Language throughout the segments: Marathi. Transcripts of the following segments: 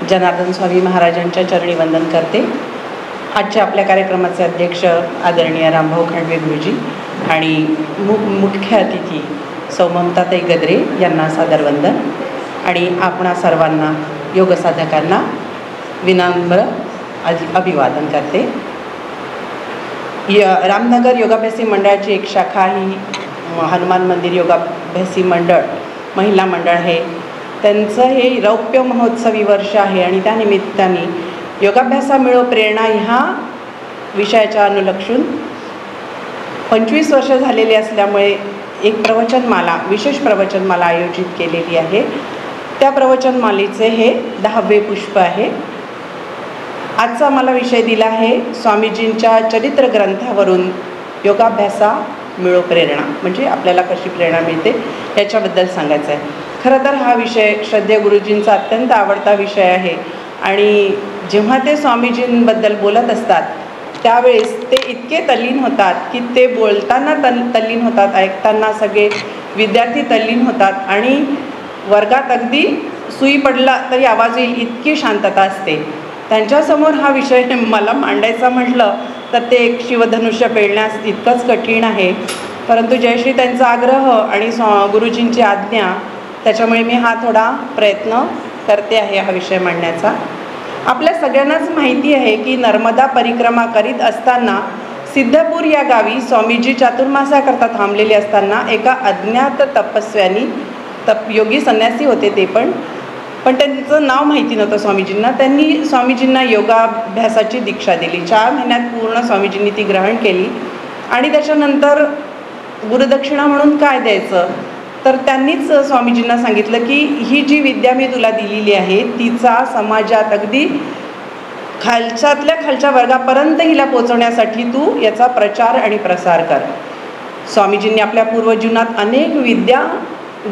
जनार्दन स्वामी महाराजांच्या चरणी वंदन करते। आजच्या आपल्या कार्यक्रमाचे अध्यक्ष आदरणीय रामभाऊ खांडवे गुरुजी आणि मुख्य अतिथी सौ ममताताई गद्रे यांना सादर वंदन आणि आपणा सर्वांना योग साधकांना विनम्र अभिवादन करते। रामनगर योगाभ्यासी मंडळाची एक शाखा ही हनुमान मंदिर योगाभ्यासी मंडळ महिला मंडळ आहे। त्यांचं हे रौप्य महोत्सवी वर्ष आहे आणि त्या निमित्ताने योगाभ्यासा मिळो प्रेरणा ह्या विषयाच्या अनुलक्षून 25 वर्ष झालेली असल्यामुळे एक प्रवचनमाला विशेष प्रवचनमाला आयोजित केलेली आहे। त्या प्रवचनमालेचे हे 10वे पुष्प आहे। आजचा मला विषय दिला आहे स्वामीजींच्या चरित्र ग्रंथावरून योगाभ्यासा मिळो प्रेरणा, म्हणजे आपल्याला कशी प्रेरणा मिळते याच्याबद्दल सांगायचं आहे। खरं तर हा विषय श्रद्धेय गुरुजींचा अत्यंत आवडता विषय आहे आणि जेव्हा ते स्वामीजींबद्दल बोलत असतात त्यावेळेस ते इतके तल्लीन होतात की ते बोलताना तल्लीन होतात, ऐकताना सगळे विद्यार्थी तल्लीन होतात आणि वर्गात अगदी सुई पडला तरी आवाज येईल इतकी शांतता असते। त्यांच्यासमोर हा विषय मला मांडायचा म्हटलं तर ते एक शिवधनुष्य पेलण्यास इतकंच कठीण आहे, परंतु जयश्री त्यांचा आग्रह आणि गुरुजींची आज्ञा त्याच्यामुळे मी हा थोडा प्रयत्न करते आहे हा विषय मांडण्याचा। आपल्या सगळ्यांनाच माहिती आहे की नर्मदा परिक्रमा करीत असताना सिद्धपूर या गावी स्वामीजी चातुर्मासाकरता थांबलेले असताना एका अज्ञात तपस्व्यानी योगी संन्यासी होते ते पण त्यांचं नाव माहिती नव्हतं स्वामीजींना। त्यांनी स्वामीजींना योगाभ्यासाची दीक्षा दिली। 4 महिन्यात पूर्ण स्वामीजींनी ती ग्रहण केली आणि त्याच्यानंतर गुरुदक्षिणा म्हणून काय द्यायचं तर त्यांनीच स्वामीजींना सांगितलं की ही जी विद्या मी तुला दिलेली आहे तिचा समाजात अगदी खालच्यातल्या खालच्या वर्गापर्यंत हिला पोचवण्यासाठी तू याचा प्रचार आणि प्रसार कर। स्वामीजींनी आपल्या पूर्वजीवनात अनेक विद्या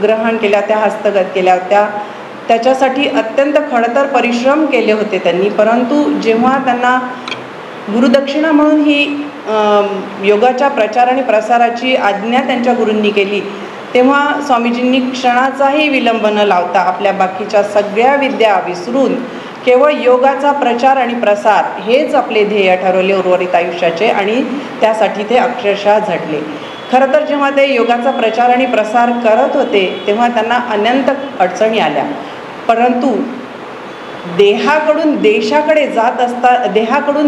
ग्रहण केल्या, त्या हस्तगत केल्या होत्या, त्याच्यासाठी अत्यंत खडतर परिश्रम केले होते त्यांनी, परंतु जेव्हा त्यांना गुरुदक्षिणा म्हणून ही योगाच्या प्रचार आणि प्रसाराची आज्ञा त्यांच्या गुरूंनी केली तेव्हा स्वामीजींनी क्षणाचाही विलंब न लावता आपल्या बाकीच्या सगळ्या विद्या विसरून केवळ योगाचा प्रचार आणि प्रसार हेच आपले ध्येय ठरवले उर्वरित आयुष्याचे आणि त्यासाठी ते अक्षरशः झटले। खरं तर जेव्हा ते योगाचा प्रचार आणि प्रसार करत होते तेव्हा त्यांना अनंत अडचणी आल्या, परंतु देहाकडून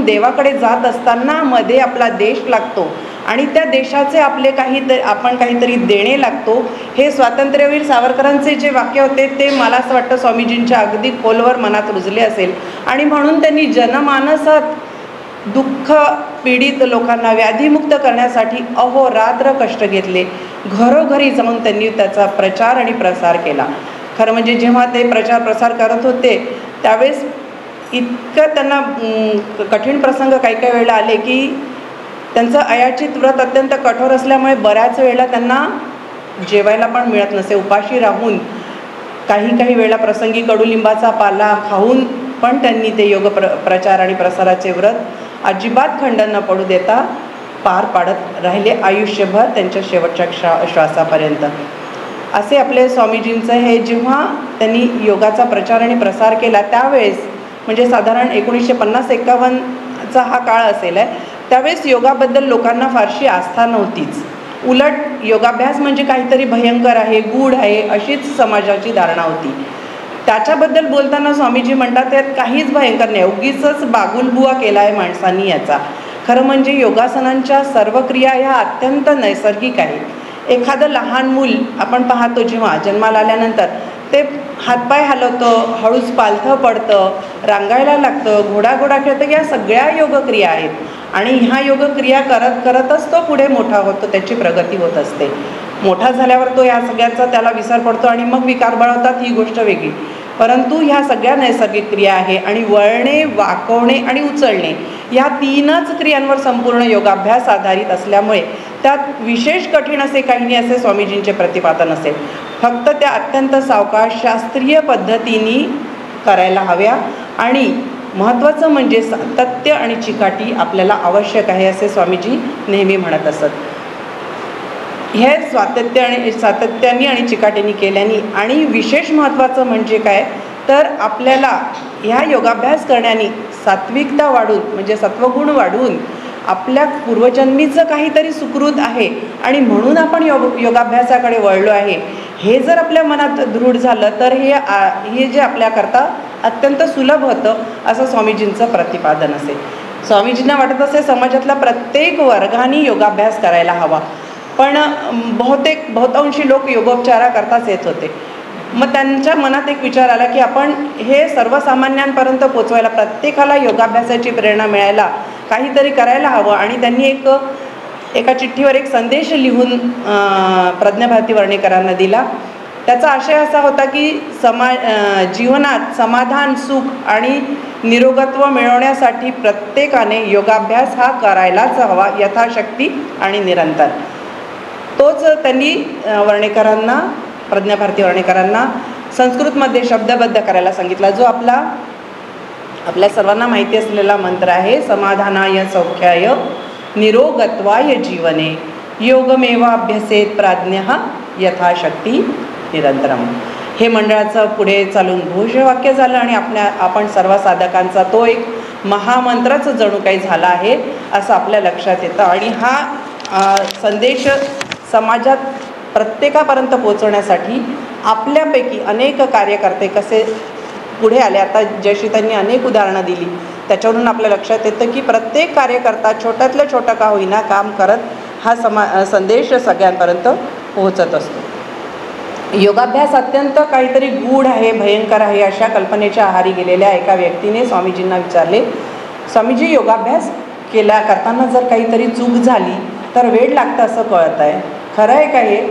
देवाकडे जात असताना मध्ये आपला देश लागतो आणि त्या देशाचे आपण काहीतरी देणे लागतो। हे स्वातंत्र्यवीर सावरकरांचे जे वाक्य होते ते मला असं वाटतं स्वामीजींच्या अगदी खोलवर मनात रुजले असेल आणि म्हणून त्यांनी जनमानसात दुःख पीडित लोकांना व्याधीमुक्त करण्यासाठी अहोरात्र कष्ट घेतले। घरोघरी जाऊन त्यांनी त्याचा प्रचार आणि प्रसार केला। खरं म्हणजे जेव्हा ते प्रचार प्रसार करत होते त्यावेळेस इतकं त्यांना कठीण प्रसंग काही वेळेला आले की त्यांचं अयाचित व्रत अत्यंत कठोर असल्यामुळे बऱ्याच वेळेला त्यांना जेवायला पण मिळत नसे। उपाशी राहून काही वेळेला प्रसंगी कडुलिंबाचा पाला खाऊन पण त्यांनी ते योग प्रचार आणि प्रसाराचे व्रत अजिबात खंड न पडू देता पार पाडत राहिले आयुष्यभर त्यांच्या शेवटच्या श्वासापर्यंत। असे आपले स्वामीजींचं हे जेव्हा त्यांनी योगाचा प्रचार आणि प्रसार केला त्यावेळेस म्हणजे साधारण 1950-51चा हा काळ असेल आहे, त्यावेळेस योगाबद्दल लोकांना फारशी आस्था नव्हतीच। उलट योगाभ्यास म्हणजे काहीतरी भयंकर आहे, गूढ आहे अशीच समाजाची धारणा होती। त्याच्याबद्दल बोलताना स्वामीजी म्हणतात त्यात काहीच भयंकर नाही, उगीचच बागुलबुवा केला आहे माणसांनी याचा। खरं म्हणजे योगासनांच्या सर्व क्रिया ह्या अत्यंत नैसर्गिक आहेत। एखादं लहान मूल आपण पाहतो जेव्हा जन्माला आल्यानंतर ते हातपाय हलवतं, हळूच पालथं पडतं, रांगायला लागतं, घोडा खेळतं, या सगळ्या योगक्रिया आहेत आणि ह्या योगक्रिया करतच तो पुढे मोठा होतो, त्याची प्रगती होत असते। मोठा झाल्यावर तो या सगळ्यांचा त्याला विसर पडतो आणि मग विकार बळवतात ही गोष्ट वेगळी, परंतु ह्या सगळ्या नैसर्गिक क्रिया आहे आणि वळणे, वाकवणे आणि उचलणे या 3च क्रियांवर संपूर्ण योगाभ्यास आधारित असल्यामुळे त्यात विशेष कठीण असे काही नाही असे स्वामीजींचे प्रतिपादन असेल। फक्त त्या अत्यंत सावकाश शास्त्रीय पद्धतीने करायला हव्या आणि महत्त्वाचं म्हणजे सातत्य आणि चिकाटी आपल्याला आवश्यक आहे असे स्वामीजी नेहमी म्हणत असत। हे सातत्याने आणि चिकाटीने केल्याने आणि विशेष महत्त्वाचं म्हणजे काय तर आपल्याला ह्या योगाभ्यास करण्याने सात्विकता वाढून म्हणजे सत्वगुण वाढून आपल्या पूर्वजन्मीचं काहीतरी सुकृत आहे आणि म्हणून आपण योगाभ्यासाकडे वळलो आहे हे जर आपल्या मनात दृढ झालं तर हे जे आपल्याकरता अत्यंत सुलभ होतं असं स्वामीजींचं प्रतिपादन असेल. स्वामीजींना वाटत असे समाजातल्या प्रत्येक वर्गाने योगाभ्यास करायला हवा, पण बहुतांशी लोक योगोपचाराकरताच येत होते. मग त्यांच्या मनात एक विचार आला की आपण हे सर्वसामान्यांपर्यंत पोचवायला, प्रत्येकाला योगाभ्यासाची प्रेरणा मिळायला काहीतरी करायला हवं. आणि त्यांनी एका चिठ्ठीवर एक संदेश लिहून प्रज्ञाभारती वर्णेकरांना दिला. त्याचा आशय असा होता की जीवनात समाधान, सुख आणि निरोगत्व मिळवण्यासाठी प्रत्येकाने योगाभ्यास हा करायलाच हवा, यथाशक्ती आणि निरंतर. तोच त्यांनी वर्णेकरांना, प्रज्ञाभारती वर्णेकरांना संस्कृतमध्ये शब्दबद्ध करायला सांगितला, जो आपल्या सर्वांना माहिती असलेला मंत्र आहे, समाधानाय सौख्याय निरोगत्वाय जीवने योगमेवाभ्यसेत प्राज्ञः यथाशक्ती निरंतरम. हे मंडळाचं पुढे चालून घोषवाक्य झालं आणि आपण सर्व साधकांचा तो एक महामंत्रच जणू काही झाला आहे असं आपल्या लक्षात येतं. आणि हा संदेश समाजात प्रत्येकापर्यंत पोहोचवण्यासाठी आपल्यापैकी अनेक कार्यकर्ते कसे पुढे आले. आता जशी त्यांनी अनेक उदाहरणं दिली त्याच्यावरून आपल्या लक्षात येतं की प्रत्येक कार्यकर्ता छोट्यातलं छोटं का होईना काम करत हा संदेश सगळ्यांपर्यंत पोहोचत असतो. योगाभ्यास अत्यंत काहीतरी गूढ आहे, भयंकर आहे अशा कल्पनेच्या आहारी गेलेल्या एका व्यक्तीने स्वामीजींना विचारले, स्वामीजी योगाभ्यास करताना जर काहीतरी चूक झाली तर वेळ लागतं असं कळत आहे, खरं आहे का हे?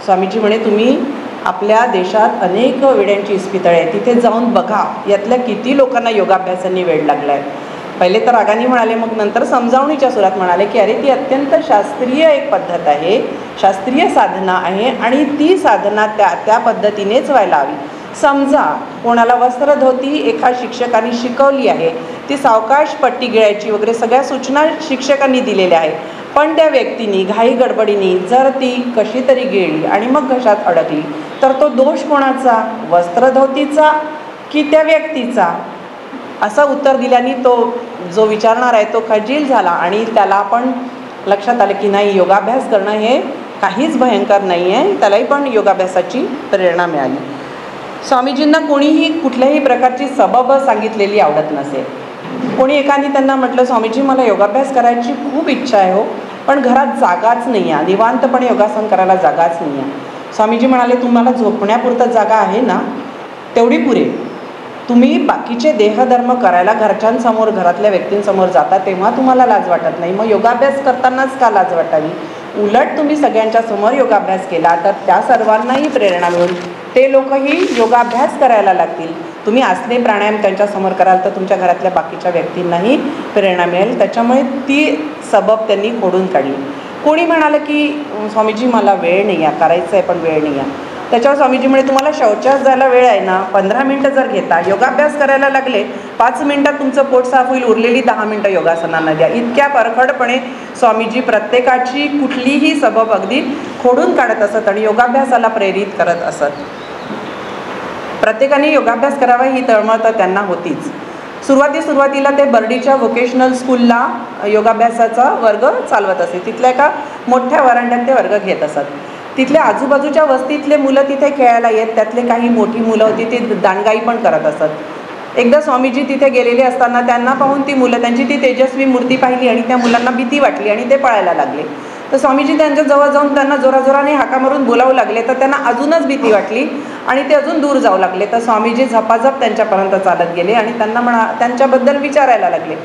स्वामीजी म्हणे, तुम्ही आपल्या देशात अनेक वेड्यांची इस्पितळे आहे, तिथे जाऊन बघा यातल्या किती लोकांना योगाभ्यासांनी वेळ लागला आहे. पहिले तर रागाने म्हणाले, मग नंतर समजावणीच्या सुरात म्हणाले की अरे ती अत्यंत शास्त्रीय एक पद्धत आहे, शास्त्रीय साधना आहे आणि ती साधना त्या पद्धतीनेच व्हायला हवी. समजा कोणाला वस्त्रधोती एका शिक्षकाने शिकवली आहे, ती सावकाश पट्टी गिळायची वगैरे सगळ्या सूचना शिक्षकांनी दिलेल्या आहे, पण त्या व्यक्तीने घाई गडबडीने जर ती कशी तरी गिळली आणि मग घशात अडकली तर तो दोष कोणाचा? वस्त्रधोतीचा की त्या व्यक्तीचा? असं उत्तर दिल्याने तो जो विचारणार आहे तो खजील झाला आणि त्याला पण लक्षात आलं की नाही, योगाभ्यास करणं हे काहीच भयंकर नाही आहे, त्यालाही पण योगाभ्यासाची प्रेरणा मिळाली. स्वामीजींना कोणीही कुठल्याही प्रकारची सबब सांगितलेली आवडत नसेल. कोणी एकाने त्यांना म्हटलं, स्वामीजी मला योगाभ्यास करायची खूप इच्छा आहे हो, पण घरात जागाच नाही आहे, निवांतपणे योगासन करायला जागाच नाही आहे. स्वामीजी म्हणाले, तुम्हाला झोपण्यापुरतं जागा आहे ना, तेवढी पुरे. तुम्ही बाकीचे देहधर्म करायला घरच्यांसमोर, घरातल्या व्यक्तींसमोर जाता तेव्हा तुम्हाला लाज वाटत नाही, मग योगाभ्यास करतानाच का लाज वाटावी? उलट तुम्ही सगळ्यांच्या समोर योगाभ्यास केला तर त्या सर्वांनाही प्रेरणा मिळून ते लोकही योगाभ्यास करायला लागतील. तुम्ही आसने प्राणायाम त्यांच्यासमोर कराल तर तुमच्या घरातल्या बाकीच्या व्यक्तींनाही प्रेरणा मिळेल. त्याच्यामुळे ती सबब त्यांनी खोडून काढली. कोणी म्हणालं की स्वामीजी मला वेळ नाही आहे, करायचं आहे पण वेळ नाही आहे. त्याच्यावर स्वामीजी म्हणे, तुम्हाला शौचास जायला वेळ आहे ना, 15 मिनटं जर घेता, योगाभ्यास करायला लागले 5 मिनटात तुमचं पोट साफ होईल, उरलेली 10 मिनटं योगासनांना द्या. इतक्या परखडपणे स्वामीजी प्रत्येकाची कुठलीही सबब अगदी खोडून काढत असत आणि योगाभ्यासाला प्रेरित करत असत. प्रत्येकाने योगाभ्यास करावा ही तळमळ तर त्यांना होतीच. सुरुवातीला ते बर्डीच्या व्होकेशनल स्कूलला योगाभ्यासाचा वर्ग चालवत असे. तिथल्या एका मोठ्या वरांड्यात ते वर्ग घेत असत. तिथल्या आजूबाजूच्या वस्तीतले मुलं तिथे खेळायला येत, त्यातले काही मोठी मुलं होती ती दांडगाई पण करत असत. एकदा स्वामीजी तिथे गेलेले असताना त्यांना पाहून ती मुलं, त्यांची ती तेजस्वी मूर्ती पाहिली आणि त्या मुलांना भीती वाटली आणि ते पळायला लागले. तर स्वामीजी त्यांच्या जवळ जाऊन त्यांना जोराजोराने हाका मारून बोलावू लागले, तर त्यांना अजूनच भीती वाटली आणि ते अजून दूर जाऊ लागले. तर स्वामीजी झपाझप त्यांच्यापर्यंत चालत गेले आणि त्यांना त्यांच्याबद्दल विचारायला लागले.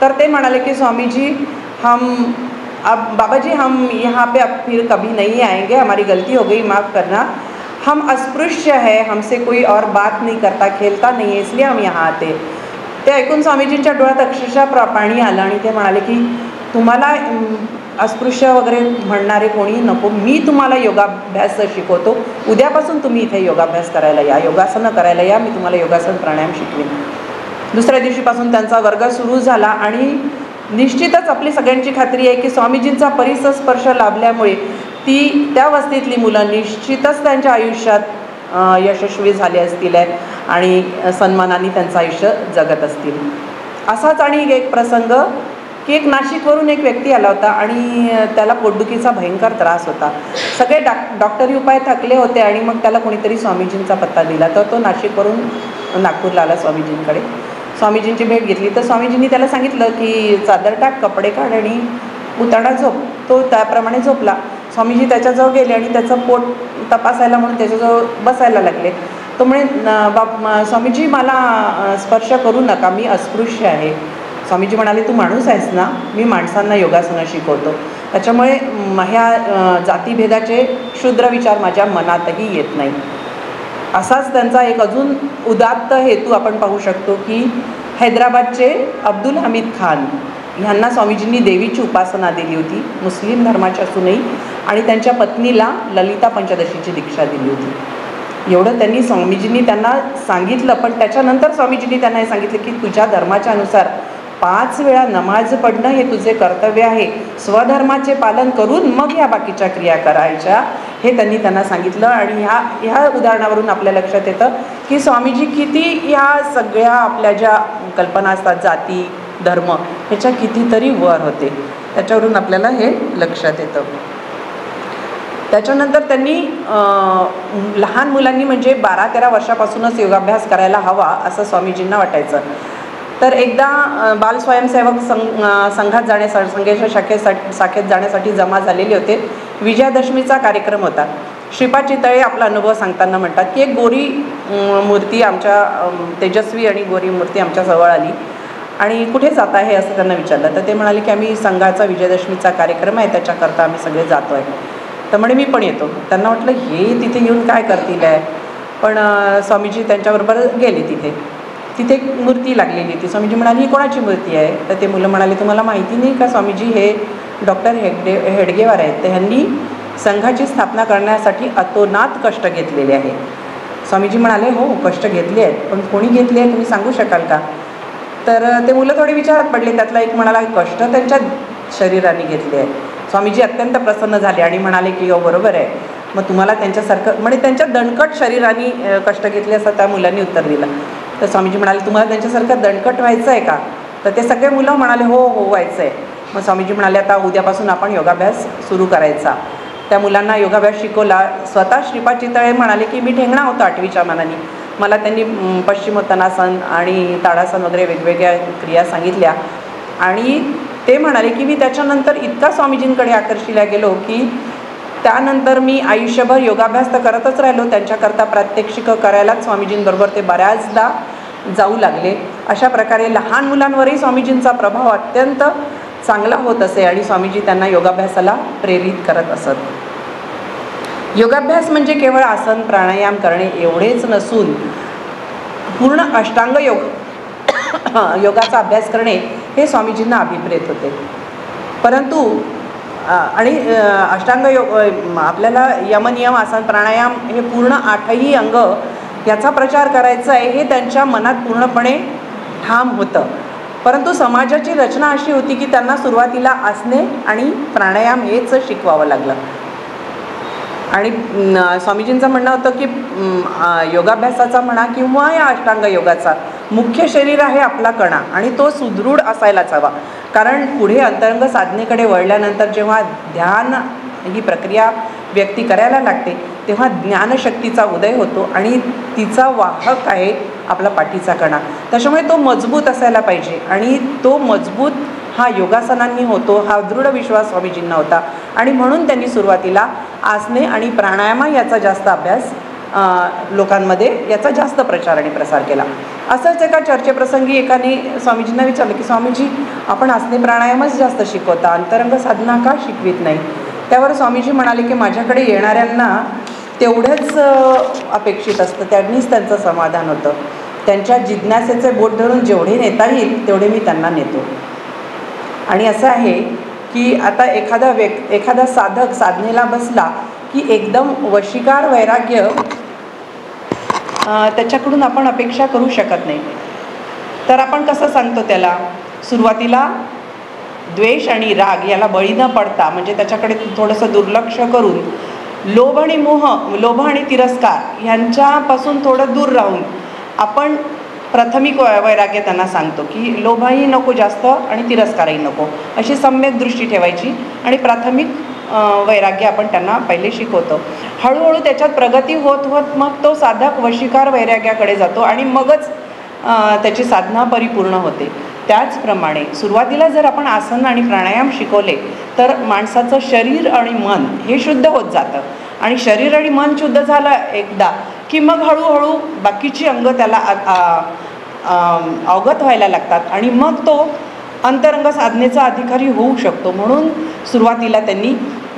तर ते म्हणाले की स्वामीजी बाबाजी हम यहाँ पे अब फिर कभी नहीं आएंगे, हमारी गलती हो गई, माफ़ करना. हम अस्पृश्य है, हमसे कोई और बात नहीं करता, खेलता नहीं है, इसलिए हम यहाँ आते. ते ऐकून स्वामीजींच्या डोळ्यात अक्षरशः पाणी आलं आणि ते म्हणाले की तुम्हाला अस्पृश्य वगैरे म्हणणारे कोणी नको, मी तुम्हाला योगाभ्यास शिकवतो, उद्यापासून तुम्ही इथे योगाभ्यास करायला या, योगासनं करायला या, मी तुम्हाला योगासन प्राणायाम शिकवेन. दुसऱ्या दिवशीपासून त्यांचा वर्ग सुरू झाला आणि निश्चितच आपली सगळ्यांची खात्री आहे की स्वामीजींचा परिसस्पर्श लाभल्यामुळे त्या वस्तीतली मुलं निश्चितच त्यांच्या आयुष्यात यशस्वी झाले असतील. आणि सन्मानाने त्यांचं आयुष्य जगत असतील. असाच आणि एक प्रसंग की एक नाशिकवरून एक व्यक्ती आला होता आणि त्याला पोटदुखीचा भयंकर त्रास होता. सगळे डॉक्टरी उपाय थकले होते आणि मग त्याला कोणीतरी स्वामीजींचा पत्ता दिला. तर तो नाशिकवरून नागपूरला आला स्वामीजींकडे. स्वामीजींची भेट घेतली तर स्वामीजींनी त्याला सांगितलं की चादर टाक, कपडे काढ आणि उताडा झोप. तो त्याप्रमाणे झोपला. स्वामीजी त्याच्याजवळ गेले आणि त्याचं पोट तपासायला म्हणून त्याच्याजवळ बसायला लागले. तो म्हणे स्वामीजी मला स्पर्श करू नका, मी अस्पृश्य आहे. स्वामीजी म्हणाले तू माणूस आहेस ना, मी माणसांना योगासनं शिकवतो, त्याच्यामुळे ह्या जातीभेदाचे क्षुद्र विचार माझ्या मनातही येत नाही. असाच त्यांचा एक अजून उदात्त हेतू आपण पाहू शकतो की हैदराबादचे अब्दुल हमीद खान ह्यांना स्वामीजींनी देवीची उपासना दिली होती, मुस्लिम धर्माच्या असूनही, आणि त्यांच्या पत्नीला ललिता पंचदशीची दीक्षा दिली होती. एवढं त्यांनी स्वामीजींनी त्यांना सांगितलं. पण त्याच्यानंतर स्वामीजींनी त्यांना हे सांगितलं की तुझ्या धर्माच्या अनुसार 5 वेळा नमाज पडणं हे तुझे कर्तव्य आहे, स्वधर्माचे पालन करून मग ह्या बाकीच्या क्रिया करायच्या, हे त्यांनी त्यांना सांगितलं. आणि ह्या उदाहरणावरून आपल्या लक्षात येतं की स्वामीजी किती ह्या सगळ्या आपल्या ज्या कल्पना असतात जाती धर्म ह्याच्या कितीतरी वर होते, त्याच्यावरून आपल्याला हे लक्षात येतं. त्याच्यानंतर त्यांनी लहान मुलांनी म्हणजे 12-13 वर्षापासूनच योगाभ्यास करायला हवा असं स्वामीजींना वाटायचं. तर एकदा बाल स्वयंसेवक संघात संघाच्या शाखेत जाण्यासाठी जमा झालेले होते. विजयादशमीचा कार्यक्रम होता. श्रीपाद चितळे आपला अनुभव सांगताना म्हणतात की एक गोरी मूर्ती आमच्या तेजस्वी आणि गोरी मूर्ती आमच्या जवळ आली आणि कुठे जात आहे असं त्यांना विचारलं. तर ते म्हणाले की आम्ही संघाचा विजयादशमीचा कार्यक्रम आहे, त्याच्याकरता आम्ही सगळे जातो आहे. तर म्हणे मी पण येतो. त्यांना वाटलं हे तिथे येऊन काय करतील आहे, पण स्वामीजी त्यांच्याबरोबर गेले. तिथे एक मूर्ती लागलेली होती. स्वामीजी म्हणाली ही कोणाची मूर्ती आहे. तर ते मुलं म्हणाले तुम्हाला माहिती नाही का स्वामीजी हे डॉक्टर हेडगेवार आहेत, तर ह्यांनी संघाची स्थापना करण्यासाठी अतोनात कष्ट घेतलेले आहे. स्वामीजी म्हणाले हो कष्ट घेतले आहेत, पण कोणी घेतले आहे तुम्ही सांगू शकाल का. तर ते मुलं थोडे विचारात पडले. त्यातला एक म्हणाला कष्ट त्यांच्या शरीराने घेतले आहे. स्वामीजी अत्यंत प्रसन्न झाले आणि म्हणाले की हो बरोबर आहे, मग तुम्हाला त्यांच्यासारखं म्हणजे त्यांच्या दणकट शरीराने कष्ट घेतले असं त्या मुलांनी उत्तर दिलं. तर स्वामीजी म्हणाले तुम्हाला त्यांच्यासारखं दणकट व्हायचं आहे का. तर ते सगळे मुलं म्हणाले हो व्हायचं आहे. मग स्वामीजी म्हणाले आता उद्यापासून आपण योगाभ्यास सुरू करायचा. त्या मुलांना योगाभ्यास शिकवला. स्वतः श्रीपाद चितळे म्हणाले की मी ठेंगणा होतो 8वीच्या मानाने. मला त्यांनी पश्चिमोत्तानासन आणि ताडासन वगैरे वेगवेगळ्या क्रिया सांगितल्या आणि ते म्हणाले की मी त्याच्यानंतर इतका स्वामीजींकडे आकर्षिला गेलो की त्यानंतर मी आयुष्यभर योगाभ्यास तर करतच राहिलो, त्यांच्याकरता प्रात्यक्षिकं करायलाच स्वामीजींबरोबर ते बऱ्याचदा जाऊ लागले. अशा प्रकारे लहान मुलांवरही स्वामीजींचा प्रभाव अत्यंत चांगला होत असे आणि स्वामीजी त्यांना योगाभ्यासाला प्रेरित करत असत. योगाभ्यास म्हणजे केवळ आसन प्राणायाम करणे एवढेच नसून पूर्ण अष्टांग योगाचा अभ्यास करणे हे स्वामीजींना अभिप्रेत होते. परंतु आणि अष्टांग योग आपल्याला यमनियम आसन प्राणायाम हे पूर्ण 8ही अंग याचा प्रचार करायचा आहे हे त्यांच्या मनात पूर्णपणे ठाम होतं. परंतु समाजाची रचना अशी होती की त्यांना सुरुवातीला आसने आणि प्राणायाम हेच शिकवावं लागलं. आणि स्वामीजींचं म्हणणं होतं की योगाभ्यासाचा म्हणा किंवा या अष्टांग योगाचा मुख्य शरीर आहे आपला कणा आणि तो सुदृढ असायलाच हवा. कारण पुढे अंतरंग साधनेकडे वळल्यानंतर जेव्हा ध्यान ही प्रक्रिया व्यक्ती करायला लागते तेव्हा ज्ञानशक्तीचा उदय होतो आणि तिचा वाहक आहे आपला पाठीचा कणा. त्याच्यामुळे तो मजबूत असायला पाहिजे आणि तो मजबूत हा योगासनांनी होतो हा दृढ विश्वास स्वामीजींना होता. आणि म्हणून त्यांनी सुरुवातीला आसने आणि प्राणायाम याचा जास्त अभ्यास लोकांमध्ये याचा जास्त प्रचार आणि प्रसार केला. असंच एका चर्चेप्रसंगी एकाने स्वामीजींना विचारलं की स्वामीजी आपण आसने प्राणायामच जास्त शिकवता, अंतरंग साधना का शिकवित नाही. त्यावर स्वामीजी म्हणाले की माझ्याकडे येणाऱ्यांना तेवढंच अपेक्षित असतं, त्यांनीच त्यांचं समाधान होतं. त्यांच्या जिज्ञासेचे बोट धरून जेवढे नेता येईल तेवढे मी त्यांना नेतो. आणि असं आहे की आता एखादा साधक साधनेला बसला की एकदम वशीकार वैराग्य त्याच्याकडून आपण अपेक्षा करू शकत नाही. तर आपण कसं सांगतो त्याला सुरुवातीला द्वेष आणि राग याला बळी न पडता म्हणजे त्याच्याकडे थोडंसं दुर्लक्ष करून लोभ आणि मोह लोभ आणि तिरस्कार ह्यांच्यापासून थोडं दूर राहून आपण प्राथमिक वैराग्य त्यांना सांगतो की लोभही नको जास्त आणि तिरस्कारही नको, अशी सम्यक दृष्टी ठेवायची आणि प्राथमिक वैराग्य आपण त्यांना पहिले शिकवतो. हळूहळू त्याच्यात प्रगती होत होत मग तो साधक वशीकार वैराग्याकडे जातो आणि मगच त्याची साधना परिपूर्ण होते. त्याचप्रमाणे सुरुवातीला जर आपण आसन आणि प्राणायाम शिकवले तर माणसाचं शरीर आणि मन हे शुद्ध होत जातं आणि शरीर आणि मन शुद्ध झालं एकदा की मग हळूहळू बाकीची अंग त्याला अवगत व्हायला लागतात आणि मग तो अंतरंग साधनेचा अधिकारी होऊ शकतो. म्हणून सुरुवातीला त्यांनी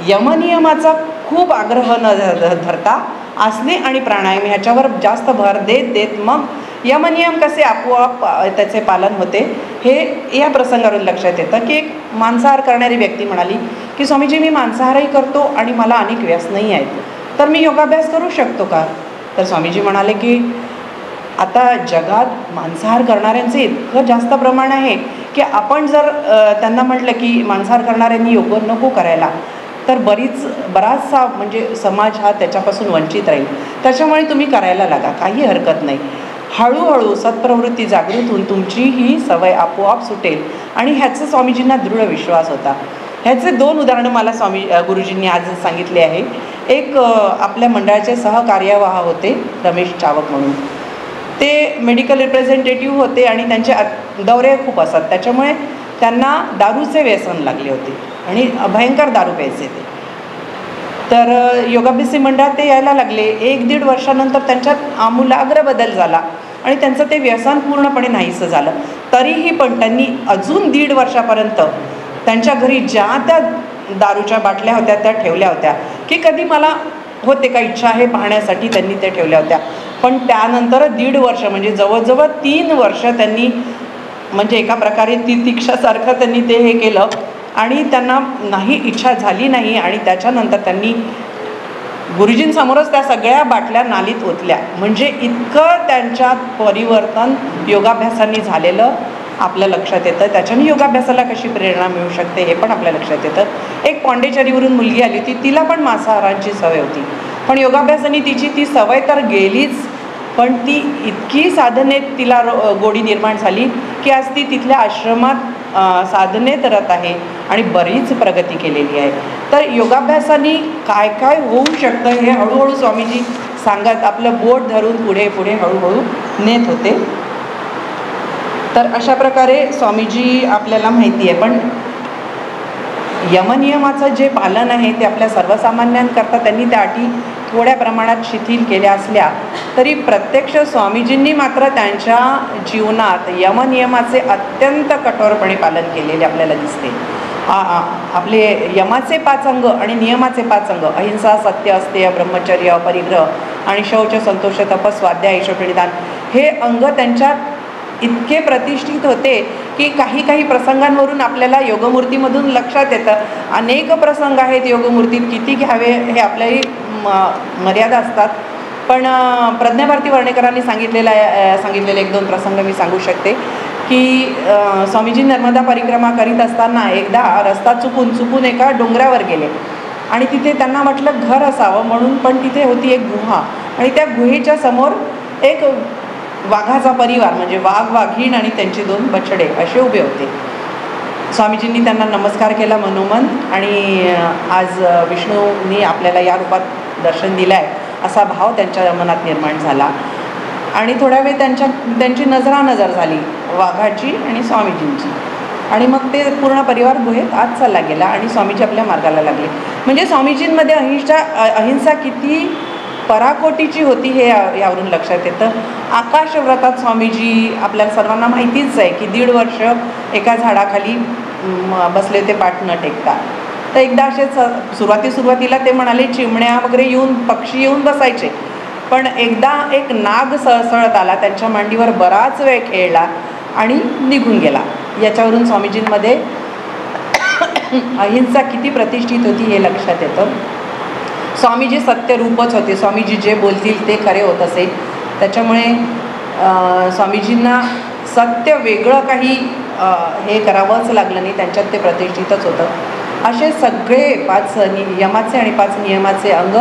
यमनियमाचा खूप आग्रह न धरता आसने आणि प्राणायाम ह्याच्यावर जास्त भर देत मग यमनियम कसे आपोआप त्याचे पालन होते हे या प्रसंगावरून लक्षात येतं की एक मांसाहार करणारी व्यक्ती म्हणाली की स्वामीजी, मी मांसाहारही करतो आणि मला अनेक व्यसनही आहेत, तर मी योगाभ्यास करू शकतो का? तर स्वामीजी म्हणाले की आता जगात मांसाहार करणाऱ्यांचे इतकं जास्त प्रमाण आहे की आपण जर त्यांना म्हटलं की मांसाहार करणाऱ्यांनी योग नको करायला तर बराचसा म्हणजे समाज हा त्याच्यापासून वंचित राहील. त्याच्यामुळे तुम्ही करायला लागा, काही हरकत नाही. हळूहळू सत्प्रवृत्ती जागृत होऊन तुमची ही सवय आपोआप सुटेल आणि ह्याचा स्वामीजींना दृढ विश्वास होता. ह्याचे 2 उदाहरणं मला गुरुजींनी आज सांगितले आहे. एक आपल्या मंडळाचे सहकार्यवाह होते रमेश चावक म्हणून. ते मेडिकल रिप्रेझेंटेटिव्ह होते आणि त्यांचे दौरे खूप असतात, त्याच्यामुळे त्यांना दारूचे व्यसन लागले होते आणि भयंकर दारू प्यायचे ते. तर योगाभ्यासी मंडळात ते यायला लागले. 1-1.5 वर्षानंतर त्यांच्यात आमूलाग्र बदल झाला आणि त्यांचं ते व्यसन पूर्णपणे नाहीसं झालं. तरीही पण त्यांनी अजून 1.5 वर्षापर्यंत त्यांच्या घरी ज्या त्या दारूच्या बाटल्या होत्या त्या ठेवल्या होत्या की कधी मला होते का इच्छा आहे पाहण्यासाठी, त्यांनी त्या ठेवल्या होत्या. पण त्यानंतर 1.5 वर्ष म्हणजे जवळजवळ 3 वर्ष त्यांनी म्हणजे एका प्रकारे तितिक्षासारखं त्यांनी ते हे केलं आणि त्यांना नाही इच्छा झाली नाही आणि त्याच्यानंतर त्यांनी गुरुजींसमोरच त्या सगळ्या बाटल्या नालीत ओतल्या. म्हणजे इतकं त्यांच्यात परिवर्तन योगाभ्यासाने झालेलं आपल्या लक्षात येतं. त्याच्याने योगाभ्यासाला कशी प्रेरणा मिळू शकते हे पण आपल्या लक्षात येतं. एक पॉंडेचेरीवरून मुलगी आली होती, तिला पण मांसाहाराची सवय होती, पण योगाभ्यासाने तिची ती सवय तर गेलीच, पण ती इतकी साधनेत तिला गोडी निर्माण झाली की आज ती तिथल्या आश्रमात साधनेत रत आहे आणि बरीच प्रगती केलेली आहे. तर योगाभ्यासाने काय काय होऊ शकतं हे हळूहळू स्वामीजी सांगत आपलं बोट धरून पुढे पुढे हळूहळू नेत होते. तर अशा प्रकारे स्वामीजी आपल्याला माहिती आहे. पण यमनियमाचं जे पालन आहे ते आपल्या सर्वसामान्यांकरता त्यांनी त्या अटी थोड्या प्रमाणात शिथिल केल्या असल्या तरी प्रत्यक्ष स्वामीजींनी मात्र त्यांच्या जीवनात यमनियमाचे अत्यंत कठोरपणे पालन केलेले आपल्याला दिसते. आपले यमाचे 5 अंग आणि नियमाचे 5 अंग अहिंसा, सत्य, अस्तेय, ब्रह्मचर्य, अपरिग्रह आणि शौच, संतोष, तपस, स्वाध्याय, ईश्वरप्रणिधान हे अंग त्यांच्यात इतके प्रतिष्ठित होते की काही प्रसंगांवरून आपल्याला योगमूर्तीमधून लक्षात येतं. अनेक प्रसंग आहेत योगमूर्तीत, किती घ्यावे हे आपल्याही मर्यादा असतात. पण प्रज्ञाभारती वर्णेकरांनी सांगितलेले 1-2 प्रसंग मी सांगू शकते की स्वामीजी नर्मदा परिक्रमा करीत असताना एकदा रस्ता चुकून एका डोंगरावर गेले आणि तिथे त्यांना म्हटलं घर असावं म्हणून, पण तिथे होती एक गुहा आणि त्या गुहेच्या समोर एक वाघाचा परिवार म्हणजे वाघ, वाघीण आणि त्यांचे 2 बछडे असे उभे होते. स्वामीजींनी त्यांना नमस्कार केला मनोमन आणि आज विष्णूंनी आपल्याला या रूपात दर्शन दिलं आहे असा भाव त्यांच्या मनात निर्माण झाला आणि थोड्या वेळ त्यांची नजरानजर झाली वाघाची आणि स्वामीजींची आणि मग ते पूर्ण परिवार गुहेत आत चालला गेला आणि स्वामीजी आपल्या मार्गाला लागले. म्हणजे स्वामीजींमध्ये अहिंसा किती पराकोटीची होती हे यावरून लक्षात येतं. आकाशव्रतात स्वामीजी आपल्याला सर्वांना माहितीच आहे की 1.5 वर्ष एका झाडाखाली बसले होते पाठ न टेकता. तर एकदा असेच सुरुवातीला ते म्हणाले चिमण्या वगैरे येऊन पक्षी येऊन बसायचे, पण एकदा एक नाग सळसळत आला, त्यांच्या मांडीवर बराच वेळ खेळला आणि निघून गेला. याच्यावरून स्वामीजींमध्ये अहिंसा किती प्रतिष्ठित होती हे लक्षात येतं. स्वामीजी सत्यरूपच होते, स्वामीजी जे बोलतील ते खरे होत असे. त्याच्यामुळे स्वामीजींना सत्य वेगळं काही हे करावंच लागलं नाही, त्यांच्यात ते प्रतिष्ठितच होतं. असे सगळे 5 यमाचे आणि 5 नियमाचे अंग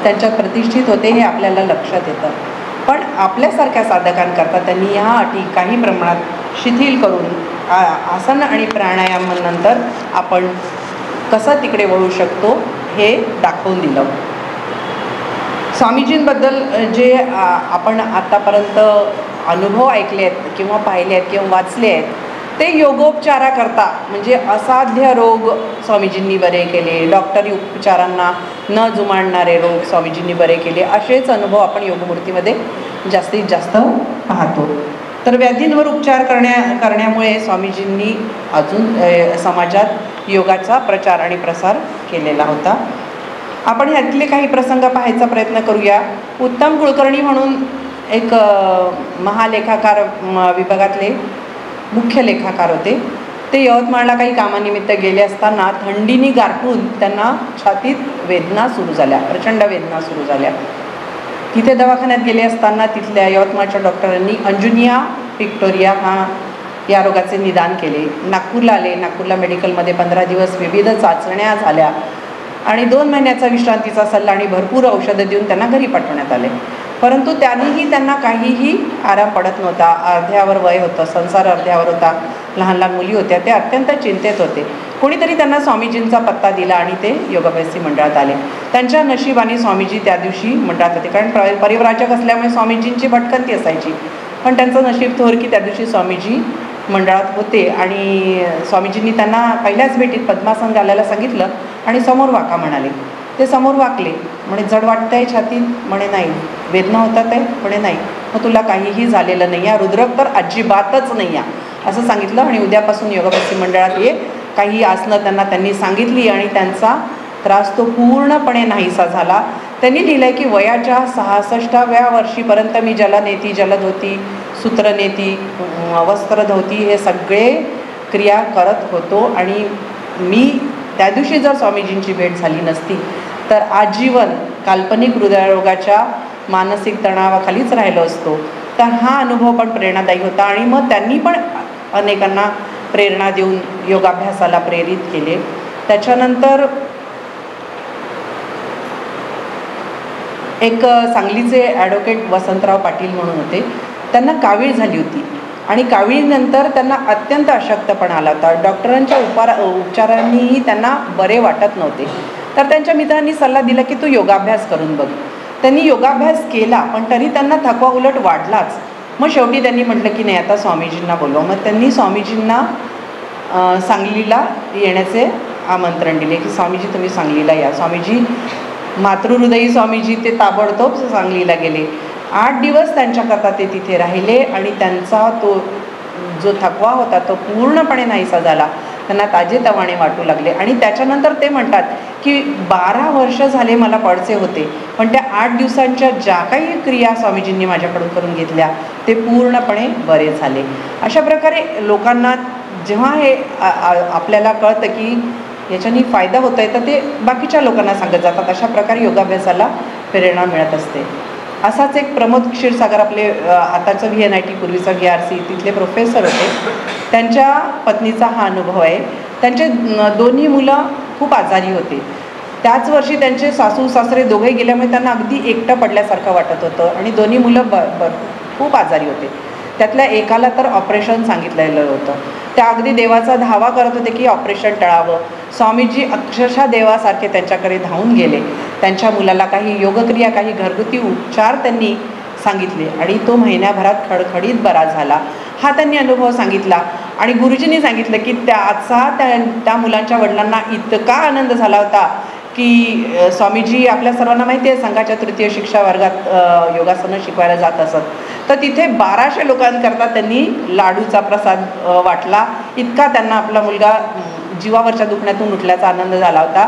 त्यांच्यात प्रतिष्ठित होते हे आपल्याला लक्षात येतं. पण आपल्यासारख्या साधकांकरता त्यांनी ह्या अटी काही प्रमाणात शिथिल करून आसन आणि प्राणायामानंतर आपण कसं तिकडे वळू शकतो हे दाखवून दिलं. स्वामीजींबद्दल जे आपण आतापर्यंत अनुभव ऐकले आहेत किंवा पाहिले आहेत किंवा वाचले आहेत ते योगोपचाराकरता, म्हणजे असाध्य रोग स्वामीजींनी बरे केले, डॉक्टरी उपचारांना न जुमानणारे रोग स्वामीजींनी बरे केले, असेच अनुभव आपण योगमूर्तीमध्ये जास्तीत जास्त पाहतो. तर व्याधींवर उपचार करण्यामुळे स्वामीजींनी अजून समाजात योगाचा प्रचार आणि प्रसार केलेला होता. आपण ह्यातले काही प्रसंग पाहायचा प्रयत्न करूया. उत्तम कुलकर्णी म्हणून एक महालेखाकार विभागातले मुख्य लेखाकार होते. ते यवतमाळला काही कामानिमित्त गेले असताना थंडीने गारठून त्यांना छातीत वेदना सुरू झाल्या, प्रचंड वेदना सुरू झाल्या. तिथे दवाखान्यात गेले असताना तिथल्या यवतमाळच्या डॉक्टरांनी अंजुनिया पिक्टोरिया या रोगाचे निदान केले. नागपूरला आले. नागपूरला मेडिकलमध्ये 15 दिवस विविध चाचण्या झाल्या आणि 2 महिन्याचा विश्रांतीचा सल्ला आणि भरपूर औषधं देऊन त्यांना घरी पाठवण्यात आले. परंतु त्यानेही त्यांना काहीही आराम पडत नव्हता. अर्ध्यावर वय होतं, संसार अर्ध्यावर होता, लहान लहान मुली होत्या. ते अत्यंत चिंतेत होते. कोणीतरी त्यांना स्वामीजींचा पत्ता दिला आणि ते योगाभ्यासी मंडळात आले. त्यांच्या नशिबाने स्वामीजी त्या दिवशी मंडळात होते, कारण परिव्राजक असल्यामुळे स्वामीजींची भटकंती असायची. पण त्यांचं नशीब थोर की त्या दिवशी स्वामीजी मंडळात होते आणि स्वामीजींनी त्यांना पहिल्याच भेटीत पद्मासन घालायला सांगितलं आणि समोर वाका म्हणाले. ते समोर वाकले. म्हणे जड वाटतंय छातीत? म्हणे नाही. वेदना होतात आहे? म्हणे नाही. मग तुला काहीही झालेलं नाही आहे, हृदरोग तर अजिबातच नाही आहे असं सांगितलं. आणि उद्यापासून योगाभ्यासी मंडळात ये. काही आसनं त्यांनी सांगितली आणि त्यांचा त्रास तो पूर्णपणे नाहीसा झाला. त्यांनी लिहिलं आहे की वयाच्या 66व्या वर्षीपर्यंत मी जलनेती, जलधोती, सूत्रनेती, वस्त्रधोती हे सगळे क्रिया करत होतो आणि मी त्या दिवशी जर स्वामीजींची भेट झाली नसती तर आजीवन काल्पनिक हृदयरोगाच्या मानसिक तणावाखालीच राहिलो असतो. तर हा अनुभव पण प्रेरणादायी होता आणि मग त्यांनी पण अनेकांना प्रेरणा देऊन योगाभ्यासाला प्रेरित केले. त्याच्यानंतर एक सांगलीचे ॲडव्होकेट वसंतराव पाटील म्हणून होते. त्यांना कावीळ झाली होती आणि कावीळीनंतर त्यांना अत्यंत अशक्तपणा आला होता. डॉक्टरांच्या उपचारांनीही त्यांना बरे वाटत नव्हते. तर त्यांच्या मित्रांनी सल्ला दिला की तू योगाभ्यास करून बघ. त्यांनी योगाभ्यास केला पण तरी त्यांना थकवा उलट वाढलाच. मग शेवटी त्यांनी म्हटलं की नाही आता स्वामीजींना बोलवा. मग त्यांनी स्वामीजींना सांगलीला येण्याचे आमंत्रण दिले की स्वामीजी तुम्ही सांगलीला या. स्वामीजी मातृहृदयी स्वामीजी ते ताबडतोब सांगलीला गेले. 8 दिवस त्यांच्याकरता ते तिथे राहिले आणि त्यांचा तो जो थकवा होता तो पूर्णपणे नाहीसा झाला. त्यांना ताजेतवाने वाटू लागले आणि त्याच्यानंतर ते म्हणतात की 12 वर्ष झाले मला पडसे होते पण त्या 8 दिवसांच्या ज्या काही क्रिया स्वामीजींनी माझ्याकडून करून घेतल्या ते पूर्णपणे बरे झाले. अशा प्रकारे लोकांना जेव्हा हे आपल्याला कळतं की याच्यानी फायदा होत आहे तर ते बाकीच्या लोकांना सांगत जातात. अशा प्रकारे योगाभ्यासाला प्रेरणा मिळत असते. असाच एक प्रमोद क्षीरसागर आपले आताचं VNIT पूर्वीचा VRC तिथले प्रोफेसर होते. त्यांच्या पत्नीचा हा अनुभव आहे. त्यांचे दोन्ही मुलं खूप आजारी होते. त्याच वर्षी त्यांचे सासू सासरे दोघे गेल्यामुळे त्यांना अगदी एकटं पडल्यासारखं वाटत होतं आणि दोन्ही मुलं खूप आजारी होते. त्यातल्या एकाला तर ऑपरेशन सांगितलेलं होतं. त्या अगदी देवाचा धावा करत होते की ऑपरेशन टळावं. स्वामीजी अक्षरशः देवासारखे त्यांच्याकडे धावून गेले. त्यांच्या मुलाला काही योगक्रिया, काही घरगुती उपचार त्यांनी सांगितले आणि तो महिन्याभरात खडखडीत बरा झाला. हा त्यांनी अनुभव सांगितला आणि गुरुजींनी सांगितलं की त्या मुलांच्या वडिलांना इतका आनंद झाला होता की स्वामीजी आपल्या सर्वांना माहिती आहे संघाच्या तृतीय शिक्षा वर्गात योगासनं शिकवायला जात असत. तर तिथे 1200 लोकांकरता त्यांनी लाडूचा प्रसाद वाटला. इतका त्यांना आपला मुलगा जीवावरच्या दुखण्यातून उठल्याचा आनंद झाला होता.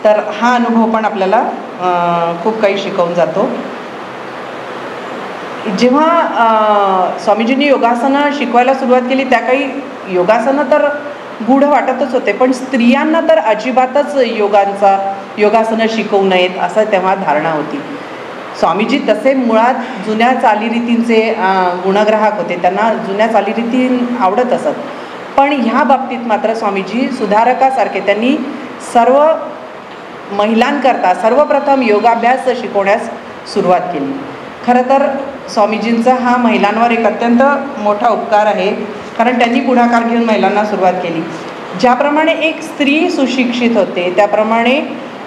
तर हा अनुभव पण आपल्याला खूप काही शिकवून जातो. जेव्हा स्वामीजींनी योगासनं शिकवायला सुरुवात केली त्या काही योगासनं तर गूढ वाटतच होते पण स्त्रियांना तर अजिबातच योगासनं शिकवू नयेत असं तेव्हा धारणा होती. स्वामीजी तसे मुळात जुन्या चालीरीतींचे गुणग्राहक होते. त्यांना जुन्या चालीरीती आवडत असत. पण ह्या बाबतीत मात्र स्वामीजी सुधारकासारखे त्यांनी सर्व महिलांकरता सर्वप्रथम योगाभ्यास शिकवण्यास सुरुवात केली. खरं तर स्वामीजींचा हा महिलांवर एक अत्यंत मोठा उपकार आहे, कारण त्यांनी पुढाकार घेऊन महिलांना सुरुवात केली. ज्याप्रमाणे एक स्त्री सुशिक्षित होते, त्याप्रमाणे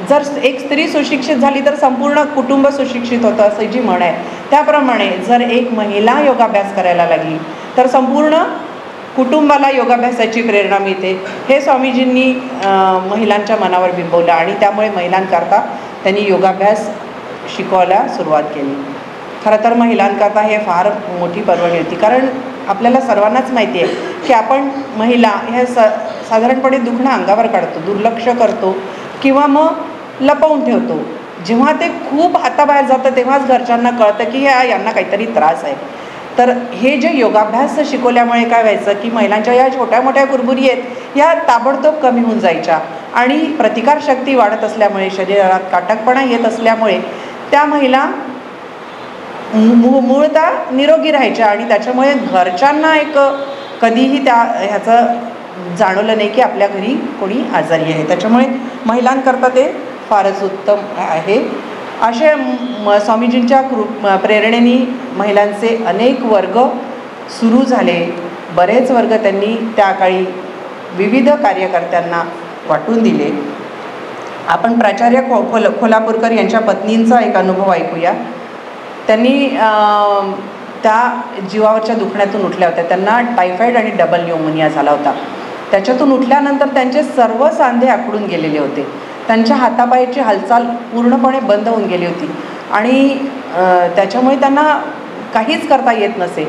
जर एक स्त्री सुशिक्षित झाली तर संपूर्ण कुटुंब सुशिक्षित होतं असं जी म्हण आहे, त्याप्रमाणे जर एक महिला योगाभ्यास करायला लागली तर संपूर्ण कुटुंबाला योगाभ्यासाची प्रेरणा मिळते. हे स्वामीजींनी महिलांच्या मनावर बिंबवलं आणि त्यामुळे महिलांकरता त्यांनी योगाभ्यास शिकवायला सुरुवात केली. खरं तर महिलांकरता हे फार मोठी पर्वणी होती, कारण आपल्याला सर्वांनाच माहिती आहे की आपण महिला ह्या साधारणपणे दुखणं अंगावर काढतो, दुर्लक्ष करतो किंवा मग लपवून ठेवतो. जेव्हा ते खूप हाताबाहेर जातं तेव्हाच घरच्यांना कळतं की यांना काहीतरी त्रास आहे. तर हे जे योगाभ्यास शिकवल्यामुळे काय व्हायचं की महिलांच्या या छोट्या मोठ्या कुरबुरी आहेत या ताबडतोब कमी होऊन जायच्या आणि प्रतिकारशक्ती वाढत असल्यामुळे, शरीरात काटकपणा येत असल्यामुळे त्या महिला मूळतः निरोगी राहायच्या आणि त्याच्यामुळे घरच्यांना एक कधीही ह्याचं जाणवलं नाही की आपल्या घरी कोणी आजारी आहे. त्याच्यामुळे महिलांकरता ते फारच उत्तम आहे. असे स्वामीजींच्या प्रेरणेने महिलांचे अनेक वर्ग सुरू झाले. बरेच वर्ग त्यांनी त्या काळी विविध कार्यकर्त्यांना वाटून दिले. आपण प्राचार्य खोलापूरकर यांच्या पत्नींचा एक अनुभव ऐकूया. त्यांनी त्या जीवावरच्या दुखण्यातून उठल्या होत्या. त्यांना टायफॉईड आणि डबल न्यूमोनिया झाला होता. त्याच्यातून उठल्यानंतर त्यांचे सर्व सांधे आखडून गेलेले होते. त्यांच्या हातापायाची हालचाल पूर्णपणे बंद होऊन गेली होती आणि त्याच्यामुळे त्यांना काहीच करता येत नसे.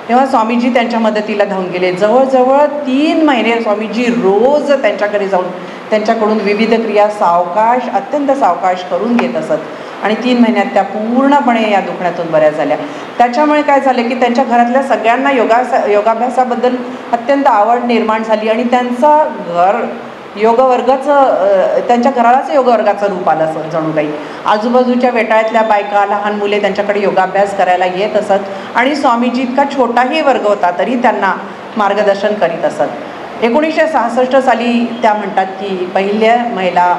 तेव्हा स्वामीजी त्यांच्या मदतीला धावून गेले. जवळजवळ 3 महिने स्वामीजी रोज त्यांच्याकडे जाऊन त्यांच्याकडून विविध क्रिया सावकाश, अत्यंत सावकाश करून घेत असत आणि 3 महिन्यात त्या पूर्णपणे या दुखण्यातून बऱ्या झाल्या. त्याच्यामुळे काय झालं की त्यांच्या घरातल्या सगळ्यांना योगाभ्यासाबद्दल अत्यंत आवड निर्माण झाली आणि त्यांचं योगवर्गाचं, त्यांच्या घरालाच योगवर्गाचं रूप आलं जणू काही. आजूबाजूच्या वेटाळ्यातल्या बायका, लहान मुले त्यांच्याकडे योगाभ्यास करायला येत असत आणि स्वामीजी इतका छोटाही वर्ग होता तरी त्यांना मार्गदर्शन करीत असत. 1966 साली त्या म्हणतात की पहिल्या महिला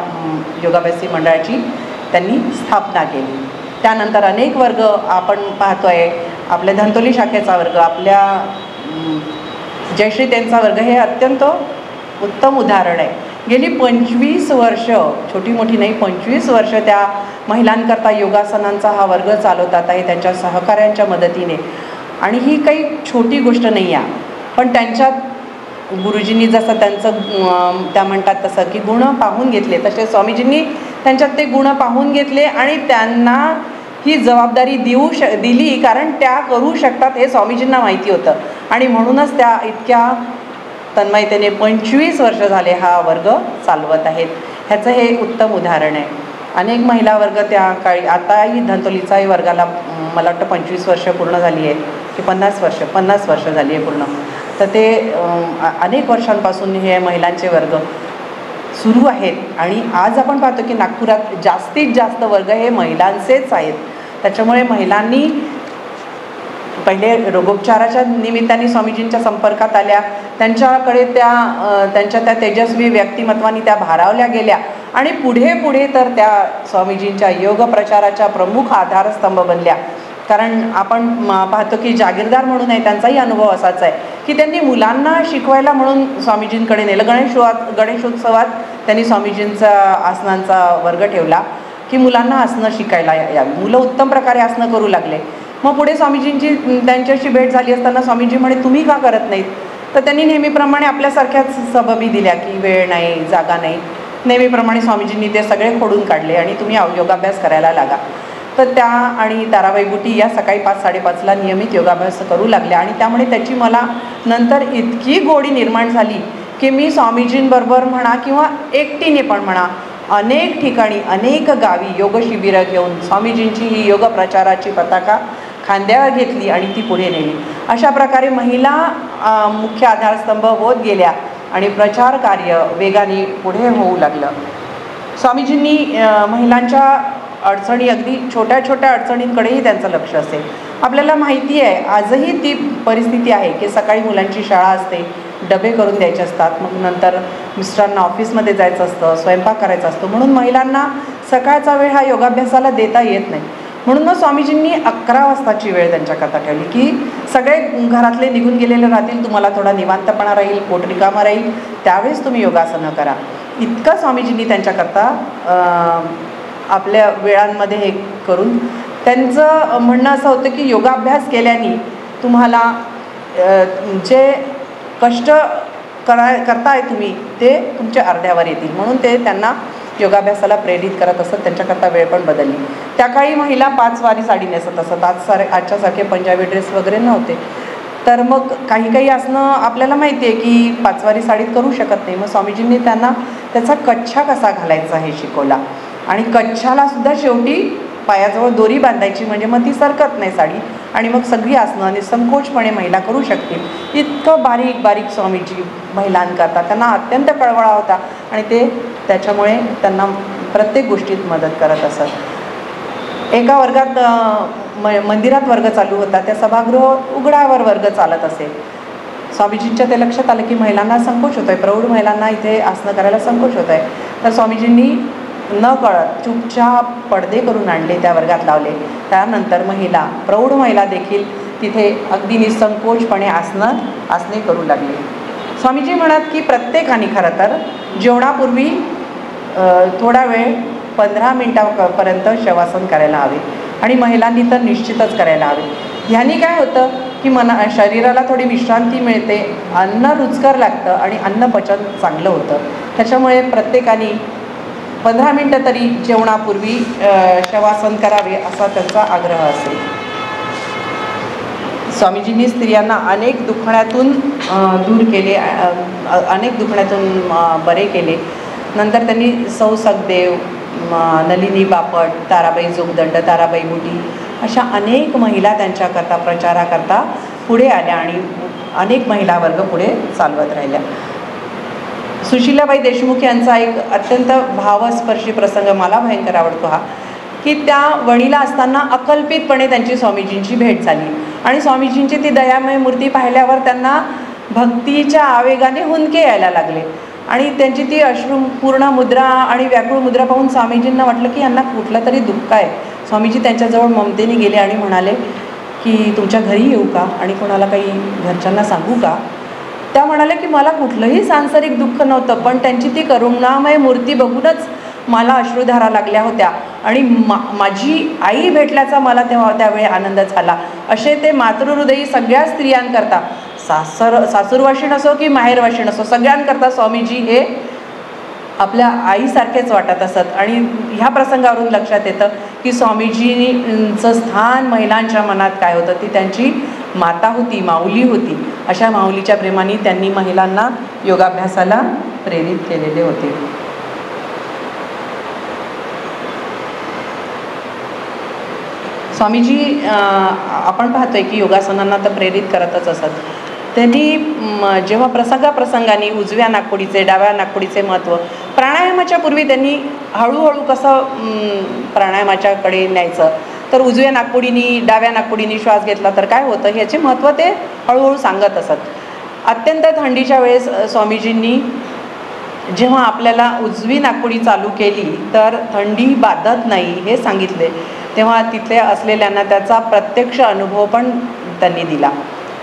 योगाभ्यासी मंडळाची त्यांनी स्थापना केली. त्यानंतर अनेक वर्ग आपण पाहतोय. आपल्या धंतोली शाखेचा वर्ग, आपल्या जयश्री त्यांचा वर्ग हे अत्यंत उत्तम उदाहरण आहे. गेली 25 वर्ष, छोटी मोठी नाही, 25 वर्ष त्या महिलांकरता योगासनांचा हा वर्ग चालवतात आहे त्यांच्या सहकाऱ्यांच्या मदतीने. आणि ही काही छोटी गोष्ट नाही आहे, पण त्यांच्यात गुरुजींनी जसं त्यांचं त्या म्हणतात तसं की गुण पाहून घेतले, तसे स्वामीजींनी त्यांच्यात ते गुण पाहून घेतले आणि त्यांना ही जबाबदारी दिली, कारण त्या करू शकतात हे स्वामीजींना माहिती होतं आणि म्हणूनच त्या इतक्या तन्मयतेने 25 वर्ष झाले हा वर्ग चालवत आहेत. ह्याचं हे एक उत्तम उदाहरण आहे. अनेक महिला वर्ग त्या काळी, आताही धंतोलीचाही वर्गाला मला वाटतं 25 वर्ष पूर्ण झाली आहे की 50 वर्ष झाली आहे पूर्ण. तर ते अनेक वर्षांपासून हे महिलांचे वर्ग सुरू आहेत आणि आज आपण पाहतो की नागपुरात जास्तीत जास्त वर्ग हे महिलांचेच आहेत. त्याच्यामुळे महिलांनी पहिले रोगोपचाराच्या निमित्ताने स्वामीजींच्या संपर्कात आल्या, त्यांच्याकडे त्यांच्या त्या तेजस्वी व्यक्तिमत्वानी त्या भारावल्या गेल्या आणि पुढे तर त्या स्वामीजींच्या योग प्रचाराच्या प्रमुख आधारस्तंभ बनल्या. कारण आपण पाहतो की जागीरदार म्हणून आहे, त्यांचाही अनुभव असाच आहे की त्यांनी मुलांना शिकवायला म्हणून स्वामीजींकडे नेलं. गणेशोत्सवात त्यांनी स्वामीजींचा आसनांचा वर्ग ठेवला की मुलांना आसनं शिकायला यावी. मुलं उत्तम प्रकारे आसनं करू लागले. मग पुढे स्वामीजींची त्यांच्याशी भेट झाली असताना स्वामीजी म्हणे तुम्ही का करत नाहीत? तर त्यांनी नेहमीप्रमाणे आपल्यासारख्याच सबबी दिल्या की वेळ नाही, जागा नाही. नेहमीप्रमाणे स्वामीजींनी ते सगळे खोडून काढले आणि तुम्ही योगाभ्यास करायला लागा. तर त्या आणि ताराबाई बुटी या सकाळी 5-5:30ला नियमित योगाभ्यास करू लागल्या आणि त्यामुळे त्याची मला नंतर इतकी गोडी निर्माण झाली की मी स्वामीजींबरोबर म्हणा किंवा एकटीने पण म्हणा अनेक ठिकाणी, अनेक गावी योग शिबिरं घेऊन स्वामीजींची ही योग प्रचाराची पताका खांद्यावर घेतली आणि ती पुढे नेली. अशा प्रकारे महिला मुख्य आधारस्तंभ होत गेल्या आणि प्रचार कार्य वेगाने पुढे होऊ लागलं. स्वामीजींनी महिलांच्या अडचणी, अगदी छोट्या छोट्या अडचणींकडेही त्यांचं लक्ष असेल. आपल्याला माहिती आहे आजही ती परिस्थिती आहे की सकाळी मुलांची शाळा असते, डबे करून द्यायचे असतात, मग नंतर मिस्टरांना ऑफिसमध्ये जायचं असतं, स्वयंपाक करायचा असतो, म्हणून महिलांना सकाळचा वेळ हा योगाभ्यासाला देता येत नाही. म्हणून मग स्वामीजींनी 11 वाजताची वेळ त्यांच्याकरता ठेवली की सगळे घरातले निघून गेलेले राहतील, तुम्हाला थोडा निवांतपणा राहील, पोट रिकामा राहील, त्यावेळेस तुम्ही योगासनं करा. इतकं स्वामीजींनी त्यांच्याकरता आपल्या वेळांमध्ये हे करून त्यांचं म्हणणं असं होतं की योगाभ्यास केल्याने तुम्हाला जे कष्ट करताय तुम्ही ते तुमच्या अर्ध्यावर येतील, म्हणून ते त्यांना योगाभ्यासाला प्रेरित करत असत. त्यांच्याकरता वेळ पण बदलली. त्या काळी महिला 5 वारी साडी नेसत असत, आजच्यासारखे पंजाबी ड्रेस वगैरे नव्हते. तर मग काही आसनं आपल्याला माहिती आहे की 5 वारी साडीत करू शकत नाही. मग स्वामीजींनी त्यांना त्याचा कच्छा कसा घालायचा हे शिकवला आणि कच्छाला सुद्धा शेवटी पायाजवळ दोरी बांधायची, म्हणजे मग ती सरकत नाही साडी आणि मग सगळी आसनं आणि संकोचपणे महिला करू शकतील. इतकं बारीक बारीक स्वामीजी महिलांकरता त्यांना अत्यंत कळवळा होता आणि ते त्याच्यामुळे त्यांना प्रत्येक गोष्टीत मदत करत असत. एका वर्गात मंदिरात वर्ग चालू होता, त्या सभागृह उघड्यावर वर्ग चालत असे. स्वामीजींच्या ते लक्षात आलं की महिलांना संकोच होत आहे, प्रौढ महिलांना इथे आसनं करायला संकोच होत आहे. तर स्वामीजींनी न कळत चुपचाप पडदे करून आणले, त्या वर्गात लावले. त्यानंतर प्रौढ महिला देखील तिथे अगदी निसंकोचपणे आसने करू लागले. स्वामीजी म्हणत की प्रत्येकाने खरं तर जेवणापूर्वी थोडा वेळ 15 मिनिटापर्यंत शवासन करायला हवे आणि महिलांनी तर निश्चितच करायला हवे. ह्यानी काय होतं की शरीराला थोडी विश्रांती मिळते, अन्न रुचकर लागतं आणि अन्न पचन चांगलं होतं. त्याच्यामुळे प्रत्येकाने 15 मिनिटं तरी जेवणापूर्वी शवासन करावे असा त्यांचा आग्रह असेल. स्वामीजींनी स्त्रियांना अनेक दुखण्यातून दूर केले, अनेक दुखण्यातून बरे केले. नंतर त्यांनी सौ सखदेव, नलिनी बापट, ताराबाई जोगदंड, ताराबाई बुटी अशा अनेक महिला त्यांच्याकरता प्रचाराकरता पुढे आल्या आणि अनेक महिला वर्ग पुढे चालवत राहिल्या. सुशीलाबाई देशमुख यांचा एक अत्यंत भावस्पर्शी प्रसंग मला भयंकर आवडतो हा, की त्या वणीला असताना अकल्पितपणे त्यांची स्वामीजींची भेट झाली आणि स्वामीजींची ती दयामय मूर्ती पाहिल्यावर त्यांना भक्तीच्या आवेगाने हुंदके यायला लागले आणि त्यांची ती अश्रुपूर्ण मुद्रा आणि व्याकुळ मुद्रा पाहून स्वामीजींना वाटलं की यांना कुठलं तरी दुःख आहे. स्वामीजी त्यांच्याजवळ ममतेने गेले आणि म्हणाले की तुमच्या घरी येऊ का आणि कोणाला काही घरच्यांना सांगू का. त्या म्हणाल्या की मला कुठलंही सांसारिक दुःख नव्हतं, पण त्यांची ती करुणामय मूर्ती बघूनच मला अश्रुधारा लागल्या होत्या आणि माझी आई भेटल्याचा मला त्यावेळी आनंद झाला. असे ते मातृहृदयी सगळ्या स्त्रियांकरता, सासूरवाशीण असो की माहेरवाशीण असो, सगळ्यांकरता स्वामीजी हे आपल्या आईसारखेच वाटत असत. आणि ह्या प्रसंगावरून लक्षात येतं की स्वामीजींचं स्थान महिलांच्या मनात काय होतं, ती त्यांची माता होती, माऊली होती. अशा माऊलीच्या प्रेमाने त्यांनी महिलांना योगाभ्यासाला प्रेरित केलेले होते. स्वामीजी आपण पाहतोय की योगासनांना तर प्रेरित करतच असत. त्यांनी जेव्हा प्रसंगाने उजव्या नाकपुडीचे, डाव्या नाकपुडीचे महत्त्व, प्राणायामाच्या पूर्वी त्यांनी हळूहळू कसं प्राणायामाच्याकडे न्यायचं, तर उजव्या नाकपुडीनी डाव्या नाकपुडीनी श्वास घेतला तर काय होतं ह्याचे महत्त्व ते हळूहळू सांगत असत. अत्यंत थंडीच्या वेळेस स्वामीजींनी जेव्हा आपल्याला उजवी नाकपुडी चालू केली तर थंडी बाधत नाही हे सांगितले, तेव्हा तिथे असलेल्यांना त्याचा प्रत्यक्ष अनुभव पण त्यांनी दिला.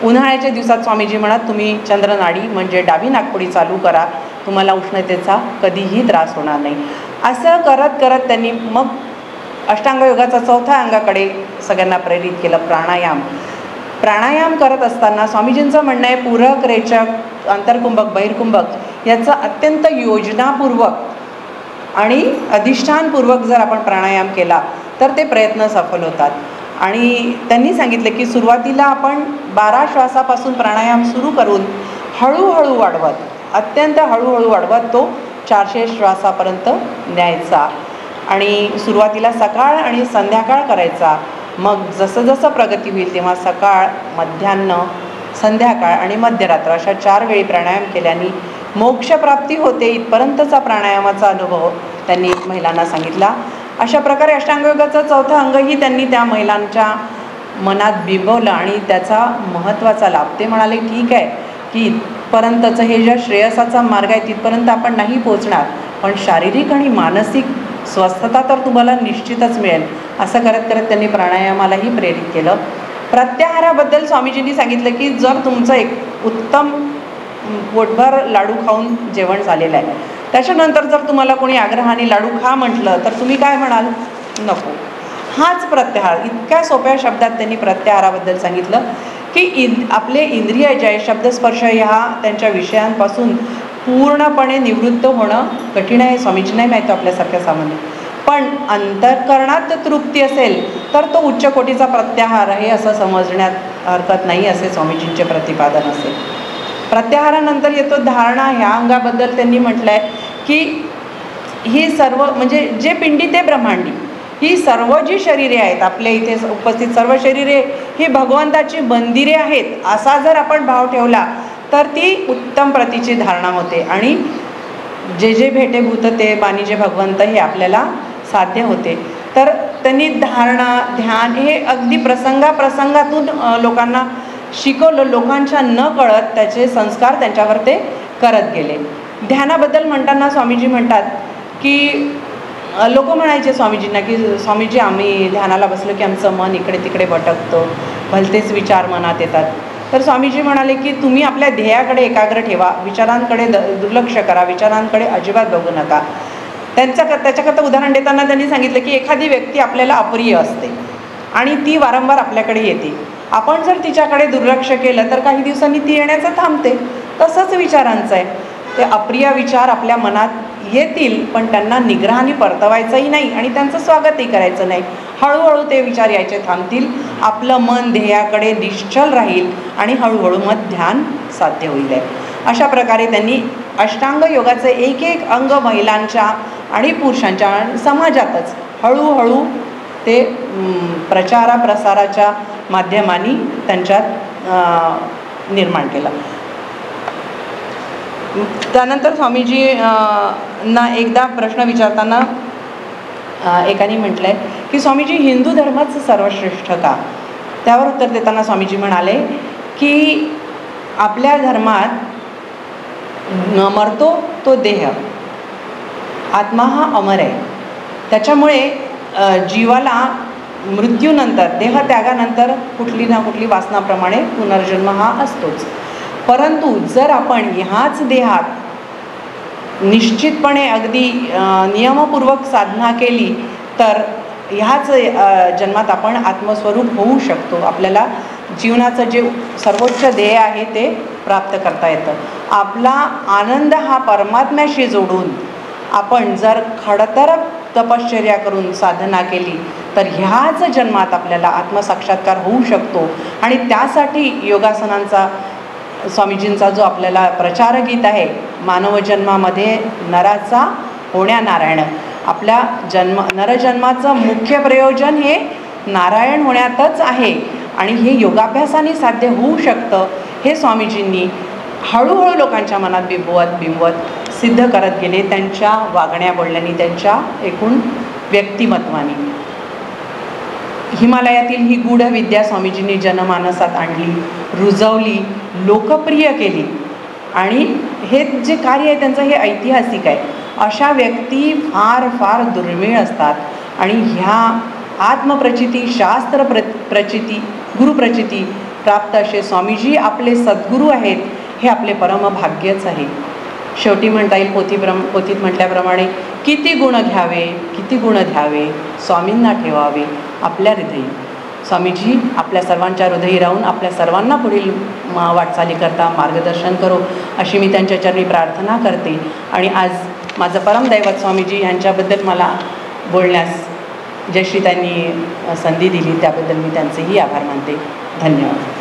उन्हाळ्याच्या दिवसात स्वामीजी म्हणत तुम्ही चंद्रनाडी म्हणजे डावी नाकपुडी चालू करा, तुम्हाला उष्णतेचा कधीही त्रास होणार नाही. असं करत करत त्यांनी मग अष्टांग योगाचा 4थ्या अंगाकडे सगळ्यांना प्रेरित केलं, प्राणायाम करत असताना स्वामीजींचं म्हणणं आहे पूरक, रेचक, अंतर्कुंभक, बहिर्कुंभक याचं अत्यंत योजनापूर्वक आणि अधिष्ठानपूर्वक जर आपण प्राणायाम केला तर ते प्रयत्न सफल होतात. आणि त्यांनी सांगितले की सुरुवातीला आपण 12 श्वासापासून प्राणायाम सुरू करून हळूहळू वाढवत, अत्यंत हळूहळू वाढवत तो 400 श्वासापर्यंत न्यायचा आणि सुरुवातीला सकाळ आणि संध्याकाळ करायचा. मग जसं जसं प्रगती होईल तेव्हा सकाळ, मध्यान्ह, संध्याकाळ आणि मध्यरात्र अशा 4 वेळी प्राणायाम केल्याने मोक्षप्राप्ती होते. इथपर्यंतचा प्राणायामाचा अनुभव त्यांनी महिलांना सांगितला. अशा प्रकारे अष्टांगयोगाचं 4थं अंगही त्यांनी त्या महिलांच्या मनात बिंबवलं आणि त्याचा महत्त्वाचा लाभ ते म्हणाले ठीक आहे की इथपर्यंतचं हे ज्या श्रेयसाचा मार्ग आहे तिथपर्यंत आपण नाही पोचणार, पण शारीरिक आणि मानसिक स्वस्थता तर तुम्हाला निश्चितच मिळेल. असं करत करत त्यांनी प्राणायामालाही प्रेरित केलं. प्रत्याहाराबद्दल स्वामीजींनी सांगितलं की जर तुमचं एक उत्तम पोटभर लाडू खाऊन जेवण झालेलं आहे, त्याच्यानंतर जर तुम्हाला कोणी आग्रहाने लाडू खा म्हटलं तर तुम्ही काय म्हणाल? नको. हाच प्रत्याहार. इतक्या सोप्या शब्दात त्यांनी प्रत्याहाराबद्दल सांगितलं की आपले इंद्रिय जे आहे, शब्दस्पर्श ह्या त्यांच्या विषयांपासून पूर्णपणे निवृत्त होणं कठीण आहे. स्वामीजींनाही माहिती आपल्यासारख्या सामान्य, पण अंतःकरणात तृप्ती असेल तर तो उच्च कोटीचा प्रत्याहार आहे असं समजण्यात हरकत नाही, असे स्वामीजींचे प्रतिपादन असेल. प्रत्याहारानंतर येतो धारणा. ह्या अंगाबद्दल त्यांनी म्हटलं आहे की ही सर्व म्हणजे जे पिंडी ते ब्रह्मांडी, ही सर्व जी शरीरे आहेत, आपल्या इथे उपस्थित सर्व शरीरे ही भगवंताची मंदिरे आहेत, असा जर आपण भाव ठेवला तर ती उत्तम प्रतीची धारणा होते आणि जे जे भेटे भूत ते बानी जे भगवंत हे आपल्याला साध्य होते. तर त्यांनी धारणा, ध्यान हे अगदी प्रसंगातून लोकांना शिकवलं. लोकांच्या न कळत त्याचे संस्कार त्यांच्यावर ते करत गेले. ध्यानाबद्दल म्हणताना स्वामीजी म्हणतात की लोक म्हणायचे स्वामीजींना की स्वामीजी आम्ही ध्यानाला बसलो की आमचं मन इकडे तिकडे भटकतं, भलतेच विचार मनात येतात. तर स्वामीजी म्हणाले की तुम्ही आपल्या ध्येयाकडे एकाग्र ठेवा, विचारांकडे दुर्लक्ष करा, विचारांकडे अजिबात बघू नका. त्याच्याकरता उदाहरण देताना त्यांनी सांगितलं की एखादी व्यक्ती आपल्याला अप्रिय असते आणि ती वारंवार आपल्याकडे येते. आपण जर तिच्याकडे दुर्लक्ष केलं तर काही दिवसांनी ती येण्याचं थांबते. तसंच विचारांचं आहे. ते अप्रिय विचार आपल्या मनात येतील, पण त्यांना निग्रहाने परतवायचंही नाही आणि त्यांचं स्वागतही करायचं नाही. हळूहळू ते विचार यायचे थांबतील, आपलं मन ध्येयाकडे निश्चल राहील आणि हळूहळू मग ध्यान साध्य होईल. अशा प्रकारे त्यांनी अष्टांग योगाचे एक एक अंग महिलांच्या आणि पुरुषांच्या समाजातच हळूहळू ते प्रसाराच्या माध्यमांनी त्यांच्यात निर्माण केलं. त्यानंतर स्वामीजी ना एकदा प्रश्न विचारताना एकाने म्हटलं आहे की स्वामीजी हिंदू धर्मच सर्वश्रेष्ठ का? त्यावर उत्तर देताना स्वामीजी म्हणाले की आपल्या धर्मात मरतो तो देह, आत्मा हा अमर आहे. त्याच्यामुळे जीवाला मृत्यूनंतर, देहत्यागानंतर कुठली ना कुठली वासनाप्रमाणे पुनर्जन्म हा असतोच. परंतु जर आपण ह्याच देहात निश्चितपणे अगदी नियमपूर्वक साधना केली तर ह्याच जन्मात आपण आत्मस्वरूप होऊ शकतो. आपल्याला जीवनाचं जे सर्वोच्च ध्येय आहे ते प्राप्त करता येतं. आपला आनंद हा परमात्म्याशी जोडून आपण जर खडतर तपश्चर्या करून साधना केली तर ह्याच जन्मात आपल्याला आत्मसाक्षात्कार होऊ शकतो. आणि त्यासाठी योगासनांचा स्वामीजींचा जो आपल्याला प्रचारगीत आहे, मानवजन्मामध्ये नराचा होण्या नारायण, आपल्या नरजन्माचं मुख्य प्रयोजन हे नारायण होण्यातच आहे आणि हे योगाभ्यासाने साध्य होऊ शकतं. हे स्वामीजींनी हळूहळू लोकांच्या मनात बिंबवत सिद्ध करत गेले त्यांच्या वागण्या बोलण्यानी, त्यांच्या एकूण व्यक्तिमत्वाने. हिमालयातील ही गूढ विद्या स्वामीजींनी जनमानसात आणली, रुजवली, लोकप्रिय केली आणि हे जे कार्य आहे त्यांचं हे ऐतिहासिक आहे. अशा व्यक्ती फार फार दुर्मिळ असतात आणि ह्या आत्मप्रचिती, शास्त्र प्रचिती, गुरुप्रचिती प्राप्त असे स्वामीजी आपले सद्गुरू आहेत. हे आपले परमभाग्यच आहे. शेवटी म्हणता येईल पोथीत म्हटल्याप्रमाणे किती गुण घ्यावे, किती गुण द्यावे, स्वामींना ठेवावे आपल्या हृदयी. स्वामीजी आपल्या सर्वांच्या हृदयी राहून आपल्या सर्वांना पुढील वाटचालीकरता मार्गदर्शन करो अशी मी त्यांच्या चरणी प्रार्थना करते. आणि आज माझं परमदैवत स्वामीजी यांच्याबद्दल मला बोलण्यास जशी त्यांनी संधी दिली त्याबद्दल मी त्यांचेही आभार मानते. धन्यवाद.